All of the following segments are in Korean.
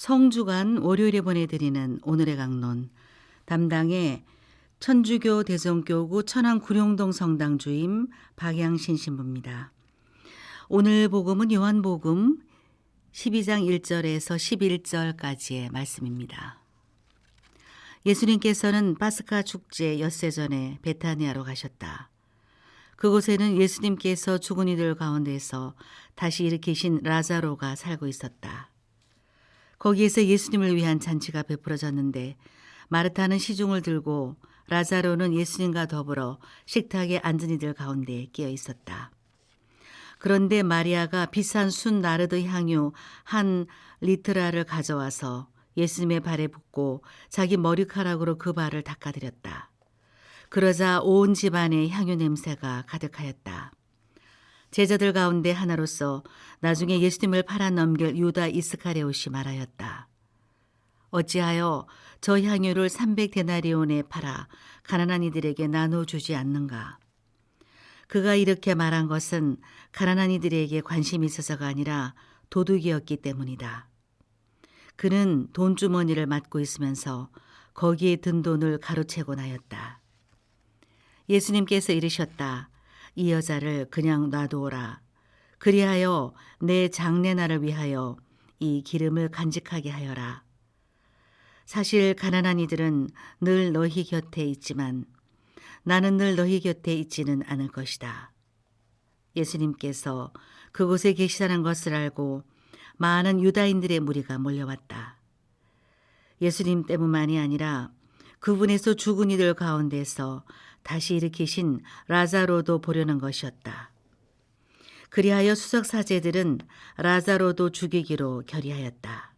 성주간 월요일에 보내드리는 오늘의 강론 담당의 천주교 대성교구 천안 구룡동 성당 주임 박양신 신부입니다. 오늘 복음은 요한복음 12장 1절에서 11절까지의 말씀입니다. 예수님께서는 파스카 축제 엿새 전에 베타니아로 가셨다. 그곳에는 예수님께서 죽은 이들 가운데서 다시 일으키신 라자로가 살고 있었다. 거기에서 예수님을 위한 잔치가 베풀어졌는데 마르타는 시중을 들고 라자로는 예수님과 더불어 식탁에 앉은 이들 가운데 끼어 있었다. 그런데 마리아가 비싼 순 나르드 향유 한 리트라를 가져와서 예수님의 발에 붓고 자기 머리카락으로 그 발을 닦아드렸다. 그러자 온 집안에 향유 냄새가 가득하였다. 제자들 가운데 하나로서 나중에 예수님을 팔아넘길 유다 이스카리옷이 말하였다. 어찌하여 저 향유를 300데나리온에 팔아 가난한 이들에게 나눠주지 않는가? 그가 이렇게 말한 것은 가난한 이들에게 관심이 있어서가 아니라 도둑이었기 때문이다. 그는 돈주머니를 맡고 있으면서 거기에 든 돈을 가로채곤 하였다. 예수님께서 이르셨다. 이 여자를 그냥 놔두어라. 그리하여 내 장례날을 위하여 이 기름을 간직하게 하여라. 사실 가난한 이들은 늘 너희 곁에 있지만 나는 늘 너희 곁에 있지는 않을 것이다. 예수님께서 그곳에 계시다는 것을 알고 많은 유다인들의 무리가 몰려왔다. 예수님 때문만이 아니라 그분에서 죽은 이들 가운데서 다시 일으키신 라자로도 보려는 것이었다. 그리하여 수석사제들은 라자로도 죽이기로 결의하였다.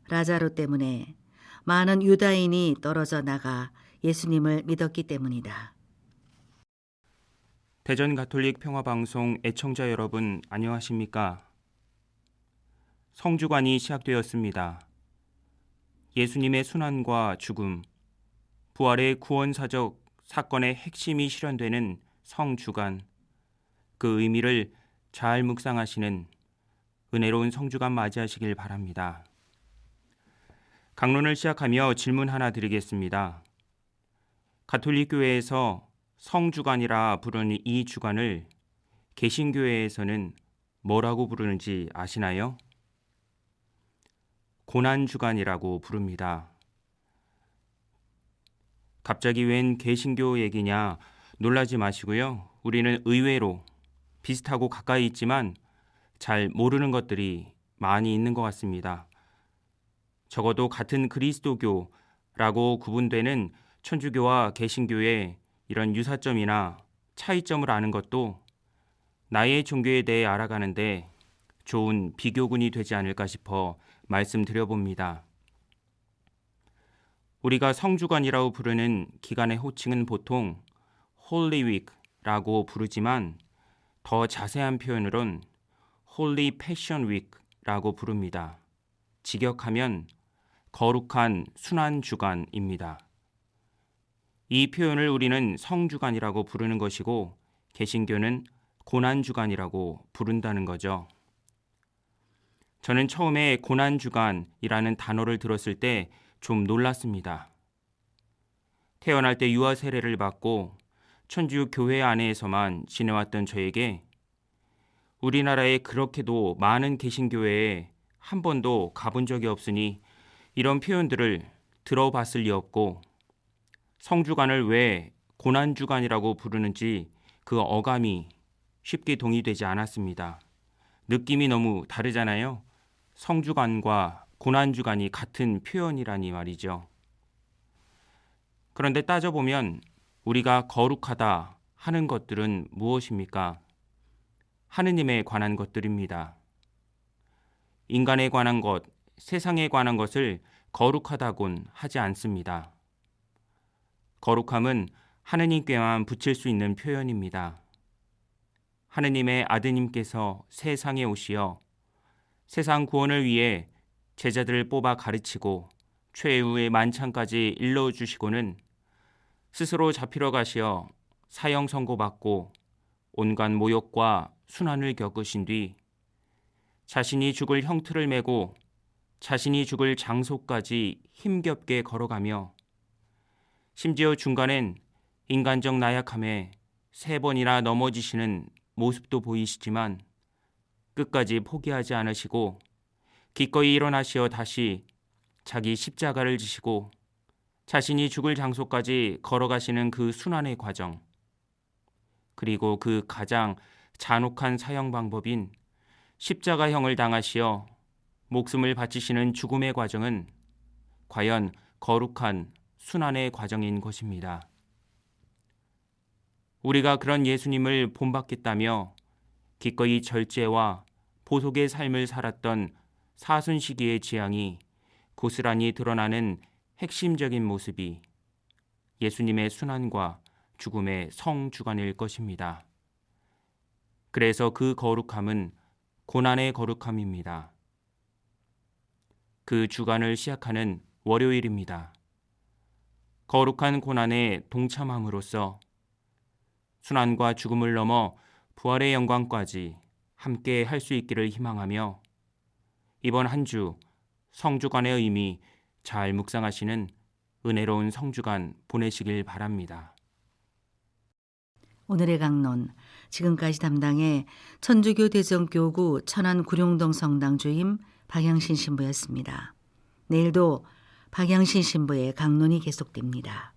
라자로 때문에 많은 유다인이 떨어져 나가 예수님을 믿었기 때문이다. 대전 가톨릭 평화방송 애청자 여러분 안녕하십니까? 성주간이 시작되었습니다. 예수님의 순환과 죽음, 부활의 구원사적 사건의 핵심이 실현되는 성주간, 그 의미를 잘 묵상하시는 은혜로운 성주간 맞이하시길 바랍니다. 강론을 시작하며 질문 하나 드리겠습니다. 가톨릭 교회에서 성주간이라 부르는 이 주간을 개신교회에서는 뭐라고 부르는지 아시나요? 고난주간이라고 부릅니다. 갑자기 웬 개신교 얘기냐 놀라지 마시고요. 우리는 의외로 비슷하고 가까이 있지만 잘 모르는 것들이 많이 있는 것 같습니다. 적어도 같은 그리스도교라고 구분되는 천주교와 개신교의 이런 유사점이나 차이점을 아는 것도 나의 종교에 대해 알아가는데 좋은 비교군이 되지 않을까 싶어 말씀드려봅니다. 우리가 성주간이라고 부르는 기간의 호칭은 보통 Holy Week라고 부르지만 더 자세한 표현으론 Holy Passion Week라고 부릅니다. 직역하면 거룩한 순환주간입니다. 이 표현을 우리는 성주간이라고 부르는 것이고 개신교는 고난주간이라고 부른다는 거죠. 저는 처음에 고난주간이라는 단어를 들었을 때 좀 놀랐습니다. 태어날 때 유아 세례를 받고 천주교 교회 안에서만 지내왔던 저에게 우리나라에 그렇게도 많은 개신교회에 한 번도 가본 적이 없으니 이런 표현들을 들어봤을 리 없고 성주간을 왜 고난주간이라고 부르는지 그 어감이 쉽게 동의되지 않았습니다. 느낌이 너무 다르잖아요. 성주간과 고난주간이 같은 표현이라니 말이죠. 그런데 따져보면 우리가 거룩하다 하는 것들은 무엇입니까? 하느님에 관한 것들입니다. 인간에 관한 것, 세상에 관한 것을 거룩하다곤 하지 않습니다. 거룩함은 하느님께만 붙일 수 있는 표현입니다. 하느님의 아드님께서 세상에 오시어 세상 구원을 위해 제자들을 뽑아 가르치고 최후의 만찬까지 일러주시고는 스스로 잡히러 가시어 사형 선고받고 온갖 모욕과 순환을 겪으신 뒤 자신이 죽을 형틀을 메고 자신이 죽을 장소까지 힘겹게 걸어가며 심지어 중간엔 인간적 나약함에 3번이나 넘어지시는 모습도 보이시지만 끝까지 포기하지 않으시고 기꺼이 일어나시어 다시 자기 십자가를 지시고 자신이 죽을 장소까지 걸어가시는 그 순환의 과정, 그리고 그 가장 잔혹한 사형 방법인 십자가형을 당하시어 목숨을 바치시는 죽음의 과정은 과연 거룩한 순환의 과정인 것입니다. 우리가 그런 예수님을 본받겠다며 기꺼이 절제와 보속의 삶을 살았던 사순 시기의 지향이 고스란히 드러나는 핵심적인 모습이 예수님의 순환과 죽음의 성주관일 것입니다. 그래서 그 거룩함은 고난의 거룩함입니다. 그 주간을 시작하는 월요일입니다. 거룩한 고난에 동참함으로써 순환과 죽음을 넘어 부활의 영광까지 함께 할 수 있기를 희망하며 이번 한 주 성주간의 의미 잘 묵상하시는 은혜로운 성주간 보내시길 바랍니다. 오늘의 강론, 지금까지 담당해 천주교 대전교구 천안 구룡동 성당 주임 박양신 신부였습니다. 내일도 박양신 신부의 강론이 계속됩니다.